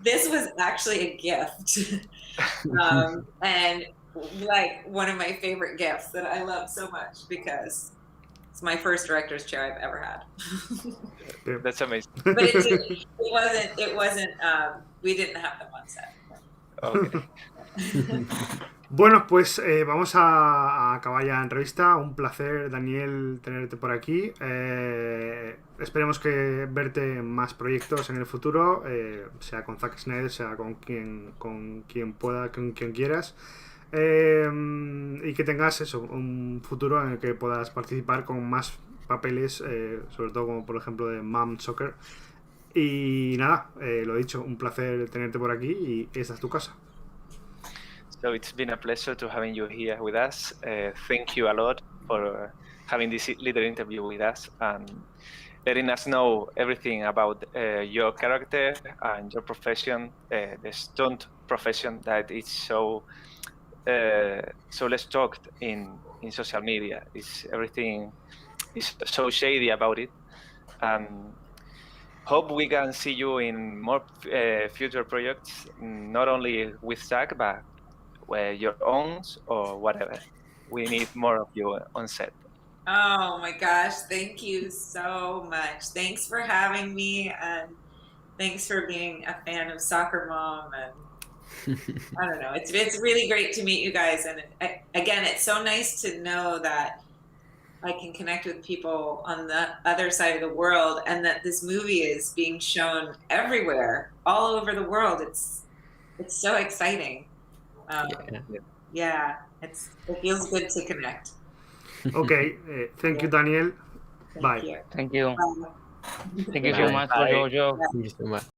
this was actually a gift. And like one of my favorite gifts that I love so much because it's my first director's chair I've ever had. That's amazing. But it wasn't, we didn't have them on set. Okay. Bueno, pues vamos a acabar ya la entrevista. Un placer, Daniel, tenerte por aquí. Esperemos que verte en más proyectos en el futuro, sea con Zack Snyder, sea con quien pueda, con quien quieras. Y que tengas eso, un futuro en el que puedas participar con más papeles, sobre todo como por ejemplo de Mom Soccer. Y nada, lo dicho, un placer tenerte por aquí y esta es tu casa. So it's been a pleasure to having you here with us. Thank you a lot for having this little interview with us and letting us know everything about your character and your profession, the stunt profession that is so less talked in social media. Everything is so shady about it. Hope we can see you in more future projects, not only with Zack, but your own or whatever. We need more of you on set. Oh my gosh, thank you so much. Thanks for having me, and thanks for being a fan of Soccer Mom. And I don't know, it's really great to meet you guys. And again, it's so nice to know that I can connect with people on the other side of the world, and that this movie is being shown everywhere, all over the world. It's so exciting. Yeah, it feels good to connect. Okay, thank you, Daniel. Bye. Thank you. Thank you. Bye. Thank you so much for your job. Thank you so much.